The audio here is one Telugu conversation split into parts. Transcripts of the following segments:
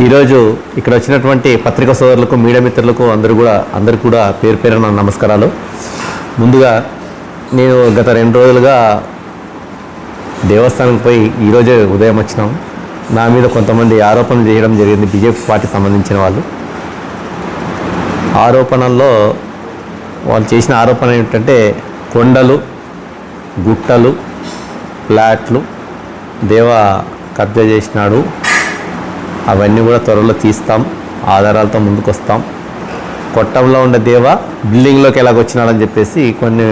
ఈరోజు ఇక్కడ వచ్చినటువంటి పత్రికా సోదరులకు మీడియా మిత్రులకు అందరూ కూడా పేరు పేరున నమస్కారాలు. ముందుగా నేను గత 2 రోజులుగా దేవస్థానంకి పోయి ఈరోజే ఉదయం వచ్చినాం. నా మీద కొంతమంది ఆరోపణలు చేయడం జరిగింది. బీజేపీ పార్టీకి సంబంధించిన ఆరోపణల్లో వాళ్ళు చేసిన ఆరోపణ ఏంటంటే కొండలు, గుట్టలు, ఫ్లాట్లు కబ్జా చేసినాడు, అవన్నీ కూడా త్వరలో తీస్తాం, ఆధారాలతో ముందుకు వస్తాం, కొట్టంలో ఉండే బిల్డింగ్లోకి ఎలాగొచ్చినాడని చెప్పేసి కొన్ని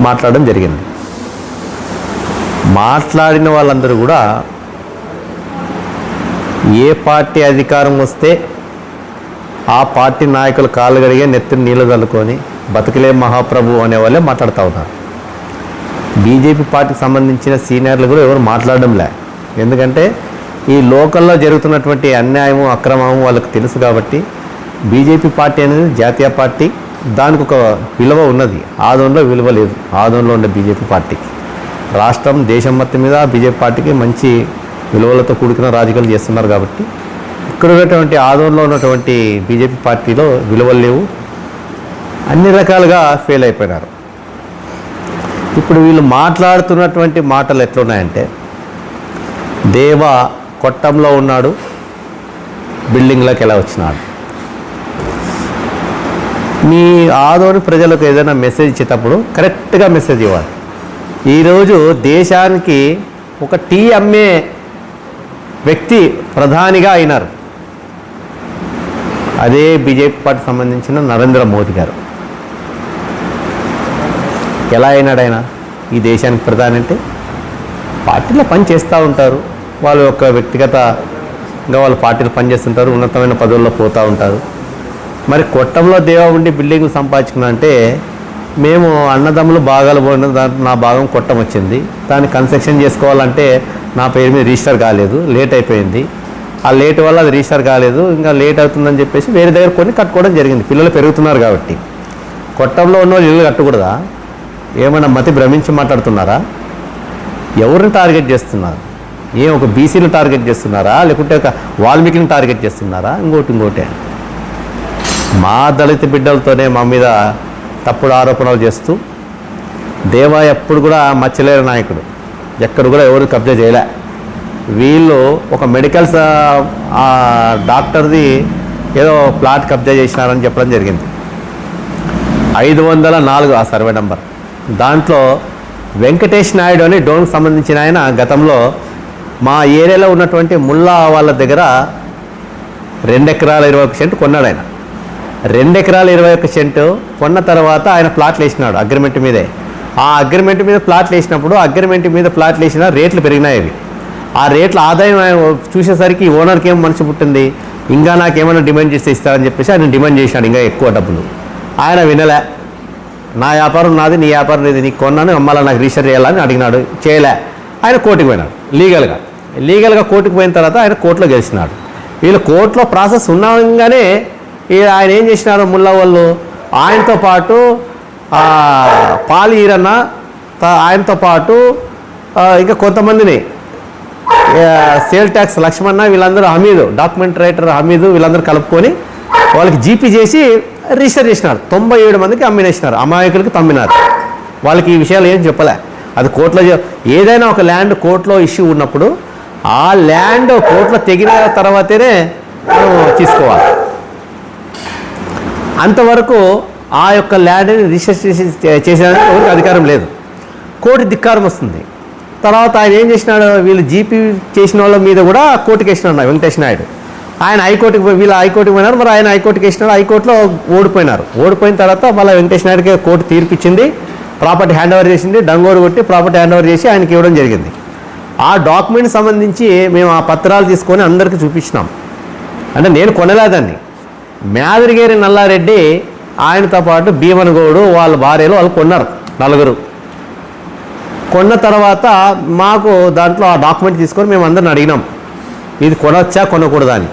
మాట్లాడడం జరిగింది. మాట్లాడిన వాళ్ళందరూ కూడా ఏ పార్టీ అధికారం వస్తే ఆ పార్టీ నాయకులు కాళ్ళు కడిగే నెత్తిని నీళ్ళు చల్లుకొని బతుకులే మహాప్రభు అనే వాళ్ళే మాట్లాడుతూ ఉన్నారు. బీజేపీ పార్టీకి సంబంధించిన సీనియర్లు కూడా ఎవరు మాట్లాడడం లే. ఎందుకంటే ఈ లోకల్లో జరుగుతున్నటువంటి అన్యాయము, అక్రమము వాళ్ళకు తెలుసు. కాబట్టి బీజేపీ పార్టీ అనేది జాతీయ పార్టీ, దానికి ఒక విలువ ఉన్నది. ఆదోన్లో విలువ లేదు. ఆదోన్లో ఉండే బీజేపీ పార్టీకి రాష్ట్రం, దేశం మొత్తం మీద బీజేపీ పార్టీకి మంచి విలువలతో కూడుకున్న రాజకీయాలు చేస్తున్నారు. కాబట్టి ఇక్కడ ఉన్నటువంటి ఆదోన్లో ఉన్నటువంటి బీజేపీ పార్టీలో విలువలు లేవు, అన్ని రకాలుగా ఫెయిల్ అయిపోయినారు. ఇప్పుడు వీళ్ళు మాట్లాడుతున్నటువంటి మాటలు ఎట్లున్నాయంటే, కొట్టంలో ఉన్నాడు, బిల్డింగ్లోకి ఎలా వచ్చినాడు. మీ ఆదోని ప్రజలకు ఏదైనా మెసేజ్ ఇచ్చేటప్పుడు కరెక్ట్గా మెసేజ్ ఇవ్వాలి. ఈరోజు దేశానికి ఒక టీ అమ్మే వ్యక్తి ప్రధానిగా అయినారు. అదే బీజేపీ పార్టీకి సంబంధించిన నరేంద్ర మోదీ గారు. ఎలా అయినాడు ఆయన ఈ దేశానికి ప్రధాని అంటే? పార్టీలో పని చేస్తూ ఉంటారు, వాళ్ళు యొక్క వ్యక్తిగతంగా వాళ్ళ పార్టీలు పనిచేస్తుంటారు, ఉన్నతమైన పదవుల్లో పోతూ ఉంటారు. మరి కొట్టంలో ఉండి బిల్డింగ్లు సంపాదించుకున్నా అంటే, మేము అన్నదమ్ములు భాగాలు పోయిన దాంట్లో నా భాగం కొట్టం వచ్చింది, దాన్ని కన్స్ట్రక్షన్ చేసుకోవాలంటే నా పేరు మీద రిజిస్టర్ కాలేదు, లేట్ అయిపోయింది. ఆ లేట్ వల్ల అది రిజిస్టర్ కాలేదు, ఇంకా లేట్ అవుతుందని చెప్పేసి వేరే దగ్గర కొన్ని కట్టుకోవడం జరిగింది. పిల్లలు పెరుగుతున్నారు కాబట్టి. కొట్టంలో ఉన్న వాళ్ళు ఇల్లు కట్టకూడదా? ఏమైనా మతి భ్రమించి మాట్లాడుతున్నారా? ఎవరిని టార్గెట్ చేస్తున్నారు? ఒక బీసీలు టార్గెట్ చేస్తున్నారా, లేకుంటే ఒక వాల్మీకిని టార్గెట్ చేస్తున్నారా? ఇంకోటి మా దళిత బిడ్డలతోనే మా మీద తప్పుడు ఆరోపణలు చేస్తూ ఎప్పుడు కూడా మచ్చలేని నాయకుడు, ఎక్కడ కూడా ఎవరు కబ్జా చేయలే. వీళ్ళు ఒక మెడికల్ డాక్టర్ది ఏదో ప్లాట్ కబ్జా చేసినారని చెప్పడం జరిగింది. 504 ఆ సర్వే నెంబర్. దాంట్లో వెంకటేష్ నాయుడు అని డోన్కి సంబంధించిన ఆయన గతంలో మా ఏరియాలో ఉన్నటువంటి ముల్లా వాళ్ళ దగ్గర 2 ఎకరాల 21 సెంటు కొన్నాడు. ఆయన 2 ఎకరాల 21 సెంటు కొన్న తర్వాత ఆయన ప్లాట్లు వేసినాడు అగ్రిమెంట్ మీదే. ఆ అగ్రిమెంట్ మీద ప్లాట్లు వేసినప్పుడు అగ్రిమెంట్ మీద ప్లాట్లు వేసిన రేట్లు పెరిగినాయి. అవి ఆ రేట్ల ఆదాయం చూసేసరికి ఓనర్కి ఏం మనసు పుట్టింది, ఇంకా నాకేమైనా డిమాండ్ చేస్తే ఇస్తారని చెప్పేసి ఆయన డిమాండ్ చేసినాడు ఇంకా ఎక్కువ డబ్బులు. ఆయన వినలే. నా వ్యాపారం నాది, నీ వ్యాపారం నీది, నీకు కొన్నాను, అమ్మాలా నాకు రిజిస్టర్ చేయాలని అడిగినాడు. చేయలే. ఆయన కోర్టుకు పోయినాడు. లీగల్గా కోర్టుకు పోయిన తర్వాత ఆయన కోర్టులో గెలిచినాడు. వీళ్ళు కోర్టులో ప్రాసెస్ ఉండగానే ఆయన ఏం చేసినారు, ముల్లా వాళ్ళు ఆయనతో పాటు పాలి ఈరన్న, ఆయనతో పాటు ఇంకా కొంతమందిని సేల్ ట్యాక్స్ లక్ష్మణ, వీళ్ళందరూ హమీదు, డాక్యుమెంట్ రైటర్ హమీదు, వీళ్ళందరూ కలుపుకొని వాళ్ళకి జీపీ చేసి రిజిస్టర్ చేసినారు. 97 మందికి అమ్మినేసినారు. అమాయకులకి తమ్మినారు. వాళ్ళకి ఈ విషయాలు ఏం చెప్పలే. అది కోర్టులో ఏదైనా ఒక ల్యాండ్ కోర్టులో ఇష్యూ ఉన్నప్పుడు ఆ ల్యాండ్ కోర్టులో తెగిన తర్వాతనే మనం తీసుకోవాలి. అంతవరకు ఆ యొక్క ల్యాండ్ని రిజిస్టర్ చేసేదానికి ఎవరికి అధికారం లేదు. కోర్టు ధిక్కారం వస్తుంది. తర్వాత ఆయన ఏం చేసినాడు, వీళ్ళు జీపీ చేసిన వాళ్ళ మీద కూడా కోర్టుకి వేసినాడు వెంకటేష్ నాయుడు. ఆయన హైకోర్టుకి వీళ్ళు హైకోర్టుకి పోయినారు. మరి ఆయన హైకోర్టుకి వేసినాడు. హైకోర్టులో ఓడిపోయినారు. ఓడిపోయిన తర్వాత మళ్ళీ వెంకటేష్ నాయుడుకి కోర్టు తీర్పిచ్చింది, ప్రాపర్టీ హ్యాండ్ ఓవర్ చేసింది, డంగోరు కొట్టి ప్రాపర్టీ హ్యాండ్ ఓవర్ చేసి ఆయనకి ఇవ్వడం జరిగింది. ఆ డాక్యుమెంట్ సంబంధించి మేము ఆ పత్రాలు తీసుకొని అందరికీ చూపించినాం. అంటే నేను కొనలేదాన్ని. మేదరిగేరి నల్లారెడ్డి ఆయనతో పాటు భీమన్ గౌడు వాళ్ళ భార్యలు వాళ్ళు కొన్నారు, 4. కొన్న తర్వాత మాకు దాంట్లో ఆ డాక్యుమెంట్ తీసుకొని మేము అందరిని అడిగినాం, ఇది కొనొచ్చా కొనకూడదా అని.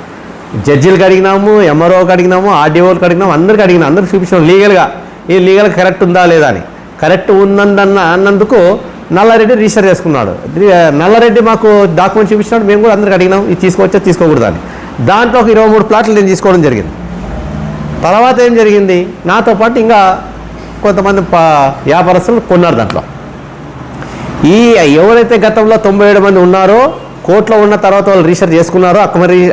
జడ్జీలకు అడిగినాము, ఎంఆర్ఓకి అడిగినాము, ఆర్డీఓకి అడిగినాము, అందరికీ అడిగినాం. అందరికి చూపించాం లీగల్గా, ఇది లీగల్గా కరెక్ట్ ఉందా లేదా అని. కరెక్ట్ అన్నందుకు నల్లారెడ్డి రిజిస్టర్ చేసుకున్నాడు. నల్లారెడ్డి మాకు డాక్యుమెంట్ చూపించినాడు. మేము కూడా అందరికి అడిగినాం, ఇది తీసుకోవచ్చా తీసుకోకూడదా అని. దాంట్లో ఒక 23 ప్లాట్లు నేను తీసుకోవడం జరిగింది. తర్వాత ఏం జరిగింది, నాతో పాటు ఇంకా కొంతమంది వ్యాపారస్తులు కొన్నారు. దాంట్లో ఈ ఎవరైతే గతంలో 97 మంది ఉన్నారో, కోర్టులో ఉన్న తర్వాత వాళ్ళు రిజిస్టర్ చేసుకున్నారో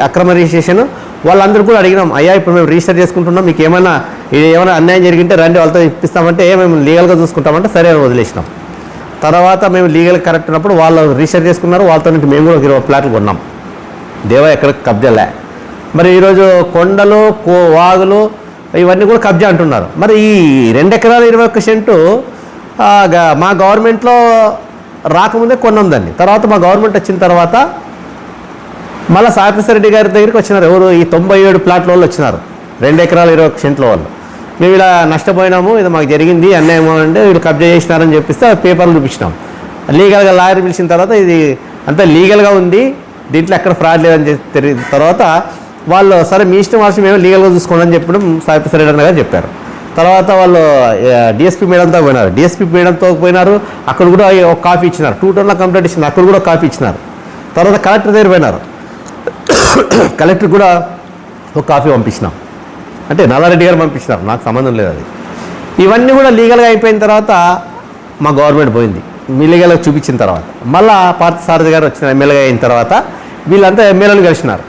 అక్రమ రిజిస్ట్రేషన్, వాళ్ళందరూ కూడా అడిగినాం, అయ్యా ఇప్పుడు మేము రిజిస్టర్ చేసుకుంటున్నాం, మీకు ఏమైనా అన్యాయం జరిగింటే రండి వాళ్ళతో ఇప్పిస్తామంటే మేము లీగల్గా చూసుకుంటామంటే సరే అని వదిలేసినాం. తర్వాత మేము లీగల్ కరెక్ట్ ఉన్నప్పుడు వాళ్ళు రిజిస్టర్ చేసుకున్నారు, వాళ్ళతో మేము కూడా 20 ప్లాట్లు కొన్నాం. దేవా ఎక్కడ కబ్జాలే. మరి ఈరోజు కొండలు వాగులు ఇవన్నీ కూడా కబ్జా అంటున్నారు. మరి ఈ 2 ఎకరాల 21 సెంటు మా గవర్నమెంట్లో రాకముందే కొన్నాం దాన్ని. తర్వాత మా గవర్నమెంట్ వచ్చిన తర్వాత మళ్ళీ సాయిప్రసాద్ రెడ్డి గారి దగ్గరికి వచ్చినారు. ఎవరు? ఈ 97 ప్లాట్ల వాళ్ళు వచ్చినారు, 2 ఎకరాల 21 సెంట్ల వాళ్ళు. మేము ఇలా నష్టపోయినాము, ఇది మాకు జరిగింది అన్యాయం అంటే వీళ్ళు కబ్జా చేసినారని చెప్పిస్తే పేపర్లు చూపించినాం. లీగల్గా లాయర్ పిలిచిన తర్వాత ఇది అంతా లీగల్గా ఉంది, దీంట్లో ఎక్కడ ఫ్రాడ్ లేదని తెలియదు. తర్వాత వాళ్ళు సరే మీ ఇష్టం వాసి మేము లీగల్గా చూసుకోండి అని చెప్పడం సాయిప్రసాద్ రెడ్డి అన్న గారు చెప్పారు. తర్వాత వాళ్ళు డిఎస్పీ మేడంతో పోయినారు. డిఎస్పీ మేడంతో పోయినారు, అక్కడ కూడా ఒక కాపీ ఇచ్చినారు. 2 టర్న్ల కంప్లైంట్ ఇచ్చినారు, అక్కడ కూడా కాపీ ఇచ్చినారు. తర్వాత కలెక్టర్ దగ్గర పోయినారు, కలెక్టర్ కూడా ఒక కాపీ పంపించినాం. అంటే నల్లారెడ్డి గారు పంపించినారు, నాకు సంబంధం లేదు అది. ఇవన్నీ కూడా లీగల్గా అయిపోయిన తర్వాత మా గవర్నమెంట్ పోయింది, మీ లీగల్గా చూపించిన తర్వాత మళ్ళీ పార్థసారథి గారు వచ్చిన ఎమ్మెల్యేగా అయిన తర్వాత వీళ్ళంతా ఎమ్మెల్యేలు కలిసినారు.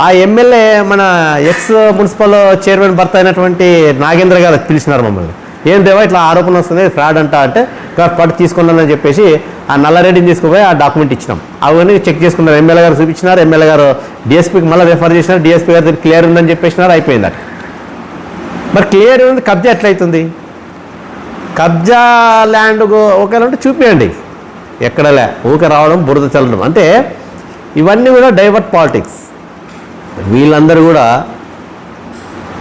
ఆ ఎమ్మెల్యే మన ఎక్స్ మున్సిపల్ చైర్మన్ భర్త అయినటువంటి నాగేంద్ర గారు పిలిచినారు మమ్మల్ని. ఏం దేవా ఇట్లా ఆరోపణ వస్తుంది, ఫ్రాడ్ అంటే పట్టు తీసుకున్నానని చెప్పేసి ఆ నల్లారెడ్డిని తీసుకుపోయి ఆ డాక్యుమెంట్ ఇచ్చినాం. అవన్నీ చెక్ చేసుకున్నారు, ఎమ్మెల్యే గారు చూపించినారు. ఎమ్మెల్యే గారు డిఎస్పీకి మళ్ళీ రెఫర్ చేసినారు, డిఎస్పీ గారి దగ్గర క్లియర్ ఉందని చెప్పేసినారు, అయిపోయింది అట్లా. మరి క్లియర్ ఉంది, కబ్జా ఎట్లయితుంది? కబ్జా ల్యాండ్ ఓకేనంటే చూపించండి, ఎక్కడలే ఊకే రావడం బురద చల్లడం అంటే ఇవన్నీ కూడా డైవర్ట్ పాలిటిక్స్. వీళ్ళందరూ కూడా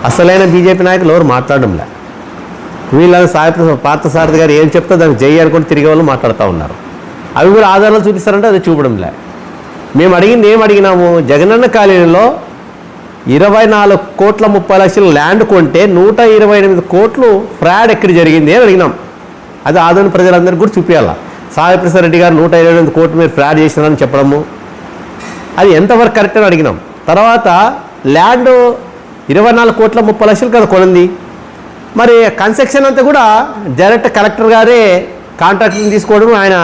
అసలైన బీజేపీ నాయకులు ఎవరు మాట్లాడడంలే. వీళ్ళని పార్థసారథి గారు ఏం చెప్తే దానికి జై అనుకుంటే తిరిగే వాళ్ళు మాట్లాడుతూ ఉన్నారు. అవి కూడా ఆధారాలు చూపిస్తారంటే అది చూపడంలే. మేము అడిగింది ఏం అడిగినాము, జగనన్న కాలనీలో 24,30,00,000 ల్యాండ్ కొంటే 128 కోట్లు ఫ్రాడ్ ఎక్కడ జరిగింది అని అడిగినాం. అది ఆదరణ ప్రజలందరికీ కూడా చూపించాలా. సాయిప్రసాద్ రెడ్డి గారు 128 కోట్లు మీరు ఫ్రాడ్ చేసినారని చెప్పడము అది ఎంతవరకు కరెక్ట్ అని అడిగినాం. తర్వాత ల్యాండ్ 24,30,00,000 కదా కొనింది. మరి కన్స్ట్రక్షన్ అంతా కూడా డైరెక్ట్ కలెక్టర్ గారే కాంట్రాక్ట్ని తీసుకోవడం, ఆయన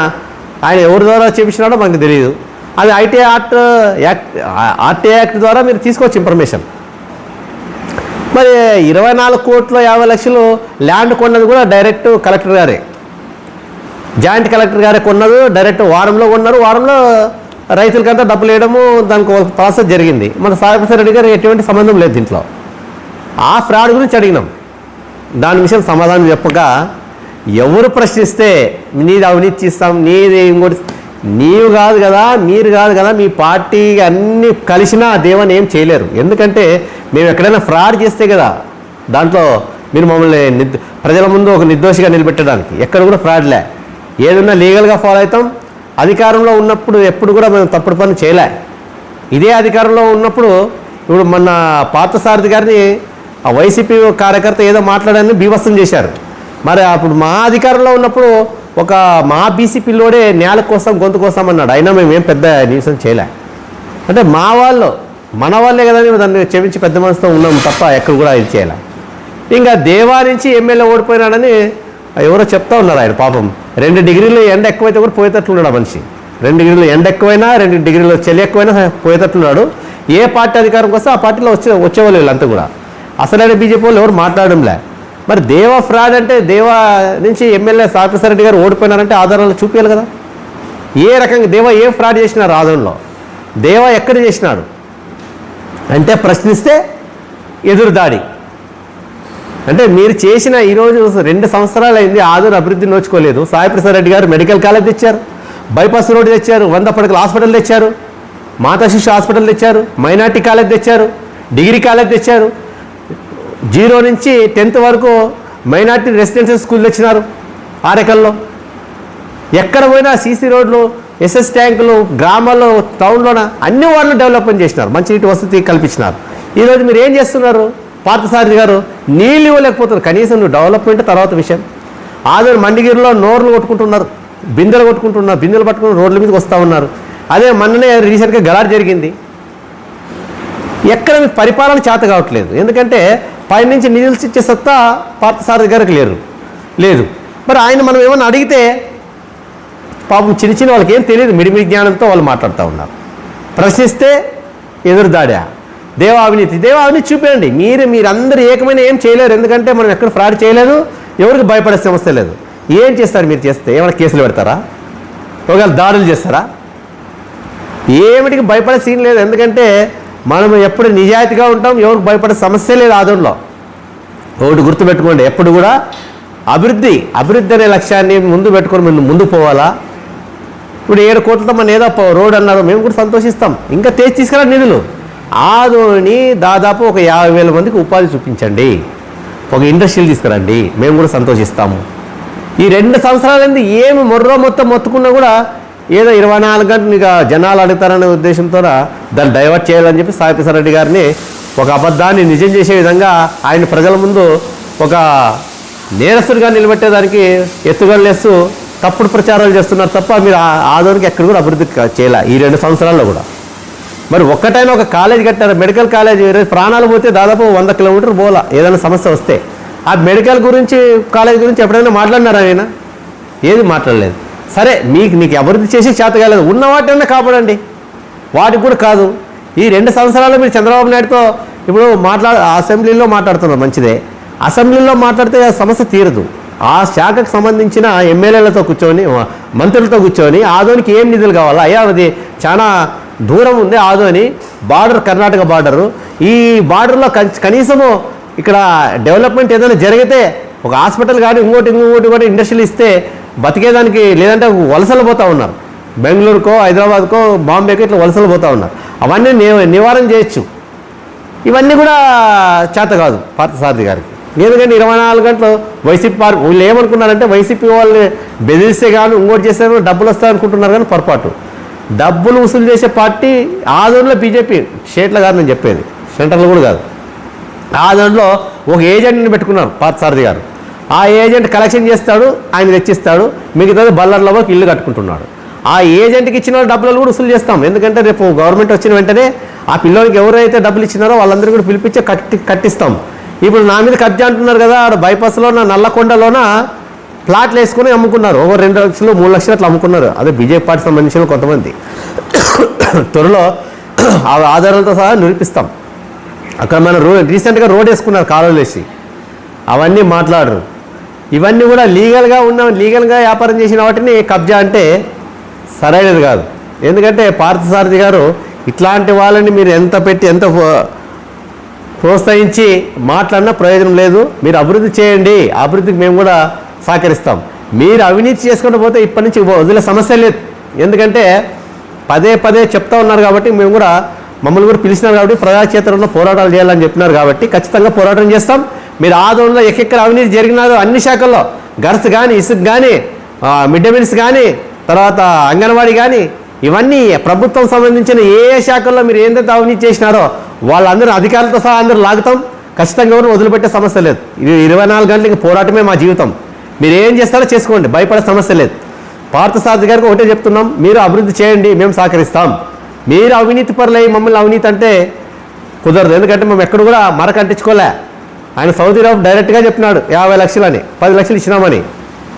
ఎవరి ద్వారా చేపించినాడో మనకు తెలియదు. అది ఆర్టీ యాక్ట్ ద్వారా మీరు తీసుకోవచ్చు ఇన్ఫర్మేషన్. మరి 24,50,00,000 ల్యాండ్ కొన్నది కూడా డైరెక్ట్ కలెక్టర్ గారే, జాయింట్ కలెక్టర్ గారే కొన్నది. డైరెక్ట్ వారంలో కొన్నారు, వారంలో రైతులకంతా డబ్బులు వేయడము, దానికి ఒక ప్రాసెస్ జరిగింది. మన సాయిప్రసాద్ రెడ్డి గారు ఎటువంటి సంబంధం లేదు దీంట్లో. ఆ ఫ్రాడ్ గురించి అడిగినాం, దాని విషయం సమాధానం చెప్పక ఎవరు ప్రశ్నిస్తే నీది అవినీతి చేస్తాం, నీది ఇంకోటి, నీవు కాదు కదా, మీరు కాదు కదా, మీ పార్టీ అన్నీ కలిసినా దేవని ఏం చేయలేరు. ఎందుకంటే మేము ఎక్కడైనా ఫ్రాడ్ చేస్తే కదా దాంట్లో మీరు మమ్మల్ని ప్రజల ముందు ఒక నిర్దోషిగా నిలబెట్టడానికి. ఎక్కడ కూడా ఫ్రాడ్లే, ఏదన్నా లీగల్గా ఫాలో అవుతాం. అధికారంలో ఉన్నప్పుడు ఎప్పుడు కూడా మేము తప్పుడు పని చేయలే. ఇదే అధికారంలో ఉన్నప్పుడు ఇప్పుడు మొన్న పార్థసారథి గారిని ఆ వైసీపీ కార్యకర్త ఏదో మాట్లాడాలని బీభత్సం చేశారు. మరి అప్పుడు మా అధికారంలో ఉన్నప్పుడు ఒక మా బీసీ పిల్లోడే నేల కోసం గొంతు కోసం అన్నాడు, అయినా మేమేం పెద్ద న్యూసెన్స్ చేయలే. అంటే మా వాళ్ళు మన వాళ్ళే కదా దాన్ని చెవించి పెద్ద మనసుతో ఉన్నాం తప్ప ఎక్కడ కూడా ఇది చేయలే. ఇంకా దేవా నుంచి ఎమ్మెల్యే ఓడిపోయినాడని ఎవరో చెప్తా ఉన్నారు. ఆయన పాపం 2 డిగ్రీలు ఎండ ఎక్కువైతే కూడా పోయేటట్లున్నాడు ఆ మనిషి. 2 డిగ్రీలు ఎండ ఎక్కువైనా 2 డిగ్రీలు చలి ఎక్కువైనా పోయేటట్లున్నాడు. ఏ పార్టీ అధికారంకి వస్తే ఆ పార్టీలో వచ్చేవాళ్ళు వీళ్ళంతా కూడా. అసలైన బీజేపీ వాళ్ళు ఎవరు మాట్లాడడంలే. మరి దేవా ఫ్రాడ్ అంటే దేవా నుంచి ఎమ్మెల్యే సాయిప్రసాద్ రెడ్డి గారు ఓడిపోయినారంటే ఆధారాలు చూపించాలి కదా. ఏ రకంగా దేవా ఏ ఫ్రాడ్ చేసినారు ఆధారంలో, దేవా ఎక్కడ చేసినాడు అంటే ప్రశ్నిస్తే ఎదురుదాడి. అంటే మీరు చేసిన ఈరోజు 2 సంవత్సరాలు అయింది, ఆదరణ అభివృద్ధి నోచుకోలేదు. సాయిప్రసాద్ రెడ్డి గారు మెడికల్ కాలేజ్ తెచ్చారు, బైపాస్ రోడ్డు తెచ్చారు, 100 పడకల హాస్పిటల్ తెచ్చారు, మాతా శిశు హాస్పిటల్ తెచ్చారు, మైనార్టీ కాలేజ్ తెచ్చారు, డిగ్రీ కాలేజ్ తెచ్చారు, 0 నుంచి 10th వరకు మైనార్టీ రెసిడెన్షియల్ స్కూల్ తెచ్చినారు ఆరేకల్లో. ఎక్కడ పోయినా సీసీ రోడ్లు, ఎస్ఎస్ ట్యాంకులు, గ్రామాల్లో, టౌన్లోన అన్ని వాళ్ళు డెవలప్మెంట్ చేసినారు, మంచినీటి వసతి కల్పించినారు. ఈరోజు మీరు ఏం చేస్తున్నారు? పార్థసారథి గారు నీళ్ళు ఇవ్వలేకపోతున్నారు. కనీసం నువ్వు డెవలప్మెంట్ తర్వాత విషయం. ఆదరణ మండిగిరిలో నోర్లు కొట్టుకుంటున్నారు, బిందెలు కొట్టుకుంటున్నారు, బిందెలు పట్టుకుని రోడ్ల మీదకి వస్తూ ఉన్నారు. అదే మొన్ననే రీసెంట్గా గలాట్ జరిగింది. ఎక్కడ మీకు పరిపాలన చేత కావట్లేదు. ఎందుకంటే పైనుంచి నిధులు ఇచ్చే సత్తా పార్థసారథి గారికి లేదు. మరి ఆయన మనం ఏమన్నా అడిగితే పాపం చిన్న వాళ్ళకి ఏం తెలియదు, మిడిమిడి జ్ఞానంతో వాళ్ళు మాట్లాడుతూ ఉన్నారు. ప్రశ్నిస్తే ఎదురుదాడా. దేవ అవినీతి చూపించండి. మీరందరూ ఏకమైన ఏం చేయలేరు. ఎందుకంటే మనం ఎక్కడ ఫ్రాడ్ చేయలేదు, ఎవరికి భయపడే సమస్య లేదు. ఏం చేస్తారు మీరు చేస్తే? ఏమైనా కేసులు పెడతారా? ఒకవేళ దాడులు చేస్తారా? ఏమిటికి భయపడే సీన్ లేదు. ఎందుకంటే మనం ఎప్పుడు నిజాయితీగా ఉంటాం, ఎవరికి భయపడే సమస్య లేదు ఆదంలో. ఒకటి గుర్తుపెట్టుకోండి, ఎప్పుడు కూడా అభివృద్ధి అనే లక్ష్యాన్ని ముందు పెట్టుకొని ముందు పోవాలా. ఇప్పుడు 7 కోట్లతో మన ఏదో రోడ్ అన్నారు, మేము కూడా సంతోషిస్తాం. ఇంకా తీసుకురా నిధులు. ఆదోని దాదాపు ఒక 50,000 మందికి ఉపాధి చూపించండి, ఒక ఇండస్ట్రీలు తీసుకురండి, మేము కూడా సంతోషిస్తాము. ఈ 2 సంవత్సరాలైంది ఏమి మొత్తం మొత్తుకున్నా కూడా ఏదో 24 గంటలు ఇక జనాలు అడుగుతారనే ఉద్దేశంతో దాన్ని డైవర్ట్ చేయాలని చెప్పి సాయి ప్రసాద్ రెడ్డి గారిని ఒక అబద్ధాన్ని నిజం చేసే విధంగా ఆయన ప్రజల ముందు ఒక నేరస్తుడిగా నిలబెట్టేదానికి ఎత్తుగడలేస్తూ తప్పుడు ప్రచారాలు చేస్తున్నారు తప్ప మీరు ఆదోనికి ఎక్కడ కూడా అభివృద్ధి చేయాల ఈ 2 సంవత్సరాల్లో కూడా. మరి ఒక్కటైనా ఒక కాలేజ్ కట్టారు, మెడికల్ కాలేజ్. ప్రాణాలు పోతే దాదాపు 100 కిలోమీటర్లు పోలా ఏదైనా సమస్య వస్తే. ఆ మెడికల్ కాలేజ్ గురించి ఎప్పుడైనా మాట్లాడినారా? ఆయన ఏది మాట్లాడలేదు. సరే, నీకు అభివృద్ధి చేసి చేత కాలేదు, ఉన్న వాటిని కాపాడండి. వాటికి కూడా కాదు. ఈ 2 సంవత్సరాల్లో మీరు చంద్రబాబు నాయుడుతో ఇప్పుడు అసెంబ్లీలో మాట్లాడుతున్నారు, మంచిదే. అసెంబ్లీలో మాట్లాడితే సమస్య తీరదు. ఆ శాఖకు సంబంధించిన ఎమ్మెల్యేలతో కూర్చొని, మంత్రులతో కూర్చొని ఆదోనికి ఏం నిధులు కావాలా? అయ్యా, అది చాలా దూరం ఉంది ఆదోని, బార్డర్, కర్ణాటక బార్డరు. ఈ బార్డర్లో కనీసము ఇక్కడ డెవలప్మెంట్ ఏదైనా జరిగితే ఒక హాస్పిటల్ కానీ ఇంకోటి కూడా ఇండస్ట్రీలు ఇస్తే బతికేదానికి, లేదంటే వలసలు పోతూ ఉన్నారు. బెంగళూరుకో, హైదరాబాద్కో, బాంబేకో ఇట్లా వలసలు పోతూ ఉన్నారు. అవన్నీ నివారణ చేయొచ్చు. ఇవన్నీ కూడా చేత కాదు పార్థసారథి గారికి. ఎందుకంటే 24 గంటలు వైసీపీ వీళ్ళు ఏమనుకున్నారంటే వైసీపీ వాళ్ళు బెదిరిస్తే కానీ ఇంకోటి చేస్తే డబ్బులు వస్తాయనుకుంటున్నారు. కానీ పొరపాటు. డబ్బులు వసూలు చేసే పార్టీ ఆదోన్లో బీజేపీ, స్టేట్లో కాదు నేను చెప్పేది, సెంట్రల్ కూడా కాదు. ఆదోన్లో ఒక ఏజెంట్ని పెట్టుకున్నారు పార్థసారథి గారు. ఆ ఏజెంట్ కలెక్షన్ చేస్తాడు, ఆయన తెచ్చిస్తాడు, మిగతాది బల్లర్లో ఒక ఇల్లు కట్టుకుంటున్నాడు. ఆ ఏజెంట్కి ఇచ్చిన డబ్బులు కూడా వసూలు చేస్తాం. ఎందుకంటే రేపు గవర్నమెంట్ వచ్చిన వెంటనే ఆ పిల్లోనికి ఎవరైతే డబ్బులు ఇచ్చినారో వాళ్ళందరూ కూడా పిలిపించి కట్టిస్తాం. ఇప్పుడు నా మీద కబ్జా అంటున్నారు కదా, ఆడ బైపాస్లో నల్లకొండలోన ప్లాట్లు వేసుకొని అమ్ముకున్నారు. ఒక 2 లక్షలు 3 లక్షలు అట్లా అమ్ముకున్నారు. అదే బీజేపీ పార్టీ సంబంధించిన కొంతమంది. త్వరలో ఆ ఆధారాలతో సహా నిరూపిస్తాం. అక్కడ మన రీసెంట్గా రోడ్ వేసుకున్నారు కాలువలు వేసి. అవన్నీ మాట్లాడరు. ఇవన్నీ కూడా లీగల్గా వ్యాపారం చేసిన వాటిని కబ్జా అంటే సరైనది కాదు. ఎందుకంటే పార్థసారథి గారు ఇట్లాంటి వాళ్ళని మీరు ఎంత పెట్టి ఎంత ప్రోత్సహించి మాట్లాడినా ప్రయోజనం లేదు. మీరు అభివృద్ధి చేయండి, అభివృద్ధికి మేము కూడా సహకరిస్తాం. మీరు అవినీతి చేసుకుంటూ పోతే ఇప్పటి నుంచి వదిలే సమస్య లేదు. ఎందుకంటే పదే చెప్తా ఉన్నారు కాబట్టి మేము కూడా, మమ్మల్ని కూడా పిలిచినారు కాబట్టి ప్రజాక్షేత్రంలో పోరాటాలు చేయాలని చెప్పినారు కాబట్టి ఖచ్చితంగా పోరాటం చేస్తాం. మీరు ఆదోళనలో ఎక్కడెక్కడ అవినీతి జరిగినారో అన్ని శాఖల్లో, గర్స్ కానీ, ఇసుక్ కానీ, మిడ్ డే మీల్స్ కానీ, తర్వాత అంగన్వాడీ కానీ, ఇవన్నీ ప్రభుత్వం సంబంధించిన ఏ శాఖల్లో మీరు ఏందైతే అవినీతి చేసినారో వాళ్ళందరూ అధికారులతో సహా అందరూ లాగుతాం. ఖచ్చితంగా ఎవరు వదిలిపెట్టే సమస్య లేదు. 24 గంటలకి పోరాటమే మా జీవితం. మీరు ఏం చేస్తారో చేసుకోండి, భయపడే సమస్య లేదు. పార్థసారథి గారికి ఒకటే చెప్తున్నాం, మీరు అభివృద్ధి చేయండి, మేము సహకరిస్తాం. మీరు అవినీతి పరులై మమ్మల్ని అవినీతి అంటే కుదరదు. ఎందుకంటే మేము ఎక్కడ కూడా మరకంటించుకోలే. ఆయన సౌదీలో డైరెక్ట్గా చెప్పినాడు 50 లక్షలని, 10 లక్షలు ఇచ్చినామని.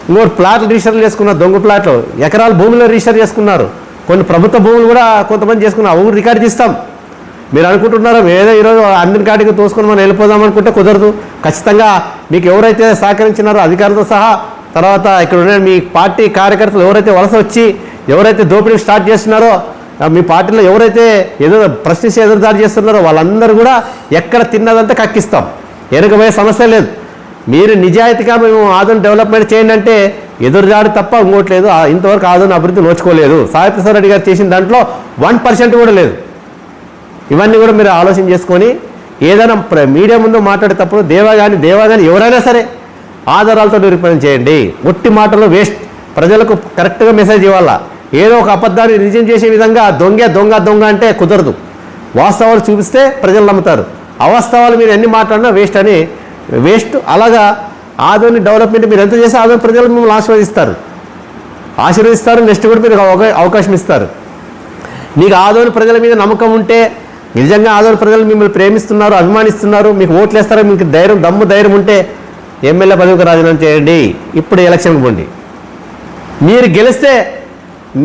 ఇంకోటి ప్లాట్లు రిజిస్టర్ చేసుకున్నారు, దొంగ ప్లాట్లు, ఎకరాల భూములు రిజిస్టర్ చేసుకున్నారు. కొన్ని ప్రభుత్వ భూములు కూడా కొంతమంది చేసుకున్నారు. అవి రికార్డు తీస్తాం. మీరు అనుకుంటున్నారో ఏదో ఈరోజు అందరి కాటికి తోసుకొని మనం వెళ్ళిపోదాం అనుకుంటే కుదరదు. ఖచ్చితంగా మీకు ఎవరైతే సహకరించినారో అధికారులతో సహా, తర్వాత ఇక్కడ ఉన్న మీ పార్టీ కార్యకర్తలు ఎవరైతే వలస వచ్చి ఎవరైతే దోపిడీ స్టార్ట్ చేస్తున్నారో, మీ పార్టీలో ఎవరైతే ప్రశ్నించి ఎదురుదాడి చేస్తున్నారో వాళ్ళందరూ కూడా ఎక్కడ తిన్నదంతా కక్కిస్తాం. వెనకపోయే సమస్య లేదు. మీరు నిజాయితీగా మేము ఆదోని డెవలప్మెంట్ చేయండి అంటే ఎదురుదాడి తప్ప ఇంకోట్లేదు. ఇంతవరకు ఆదోని అభివృద్ధి నోచుకోలేదు. సాయి ప్రసాద్ రెడ్డి గారు చేసిన దాంట్లో 1% కూడా లేదు. ఇవన్నీ కూడా మీరు ఆలోచన చేసుకొని ఏదైనా మీడియా ముందు మాట్లాడేటప్పుడు దేవా కానీ ఎవరైనా సరే ఆధారాలతో నిరూపణ చేయండి. ఒట్టి మాటలు వేస్ట్. ప్రజలకు కరెక్ట్గా మెసేజ్ ఇవ్వాలా. ఏదో ఒక అబద్ధాన్ని నిజం చేసే విధంగా దొంగ అంటే కుదరదు. వాస్తవాలు చూపిస్తే ప్రజలు నమ్ముతారు. అవాస్తవాలు మీరు ఎన్ని మాట్లాడినా వేస్ట్. అలాగా ఆదోని డెవలప్మెంట్ మీరు ఎంత చేస్తే ఆదోని ప్రజలు మిమ్మల్ని ఆశీర్వదిస్తారు. నెక్స్ట్ కూడా మీరు అవకాశం ఇస్తారు. మీకు ఆదోని ప్రజల మీద నమ్మకం ఉంటే నిజంగా ఆదోని ప్రజలు మిమ్మల్ని ప్రేమిస్తున్నారు, అభిమానిస్తున్నారు, మీకు ఓట్లు వేస్తారో, మీకు ధైర్యం ఉంటే ఎమ్మెల్యే పదవికి రాజీనామా చేయండి. ఇప్పుడు ఎలక్షన్కి పోండి. మీరు గెలిస్తే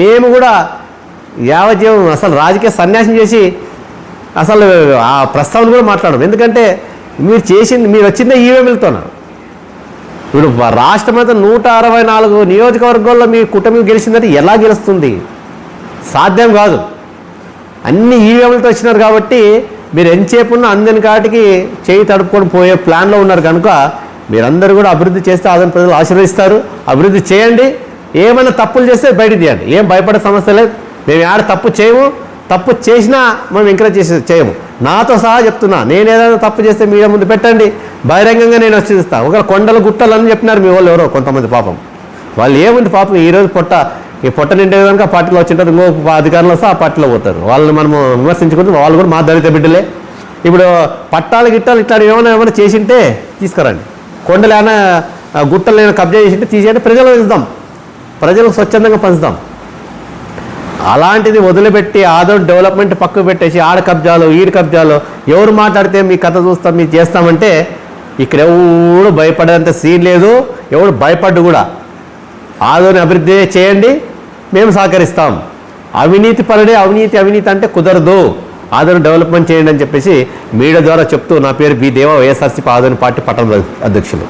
మేము కూడా యావజ్జీవం అసలు రాజకీయ సన్యాసం చేసి అసలు ఆ ప్రస్తావన కూడా మాట్లాడడం. ఎందుకంటే మీరు వచ్చిందే ఈవీఎంలతోనా. ఇప్పుడు రాష్ట్రమంతా 164 నియోజకవర్గాల్లో మీ కుటుంబం గెలిచిందంటే ఎలా గెలుస్తుంది? సాధ్యం కాదు. అన్ని ఈవీఎంలతో వచ్చినారు కాబట్టి మీరు ఎంతసేపున్నా అందని కాటికి చేయి తడుపుకొని పోయే ప్లాన్లో ఉన్నారు కనుక మీరందరూ కూడా అభివృద్ధి చేస్తే ఆదరణ ప్రజలు ఆశీర్వదిస్తారు. అభివృద్ధి చేయండి. ఏమైనా తప్పులు చేస్తే బయట తీయండి. ఏం భయపడే సమస్య లేదు. మేము ఆడ తప్పు చేయము. తప్పు చేసినా మేము ఎంకరేజ్ చేయము. నాతో సహా చెప్తున్నా, నేను ఏదైనా తప్పు చేస్తే మీడియా ముందు పెట్టండి, బహిరంగంగా నేను వచ్చేస్తాను. ఒకవేళ కొండలు గుట్టలు అని చెప్పినారు మీ వాళ్ళు ఎవరో కొంతమంది. పాపం వాళ్ళు ఏముంది పాపం, ఈరోజు ఈ పొట్ట నిండే కనుక ఆ పార్టీలో వచ్చింటారు, ఇంకో అధికారులు వస్తే ఆ పార్టీలో పోతారు. వాళ్ళని మనము విమర్శించుకుంటే వాళ్ళు కూడా మా దళిత బిడ్డలే. ఇప్పుడు పట్టాలు గిట్టాలు ఇట్లా ఏమైనా చేసింటే తీసుకురండి. కొండలు ఏమైనా గుట్టలు ఏమైనా కబ్జా చేసింటే తీసేయండి, ప్రజలకు ఇద్దాం, ప్రజలకు స్వచ్ఛందంగా పంచుదాం. అలాంటిది వదిలిపెట్టి ఆదోని డెవలప్మెంట్ పక్కకు పెట్టేసి ఆడ కబ్జాలు ఈడు కబ్జాలు ఎవరు మాట్లాడితే మీ కథ చూస్తాం మీకు చేస్తామంటే ఇక్కడ ఎవడు భయపడేంత సీన్ లేదు. ఎవడు భయపడ్డు కూడా. ఆదోని అభివృద్ధి చేయండి, మేము సహకరిస్తాం. అవినీతి పరుడే అవినీతి అంటే కుదరదు. ఆదోని డెవలప్మెంట్ చేయండి అని చెప్పేసి మీడియా ద్వారా చెప్తూ, నా పేరు బి దేవా, వైఎస్ఆర్సీపీ ఆదోని పార్టీ పట్టణ అధ్యక్షులు.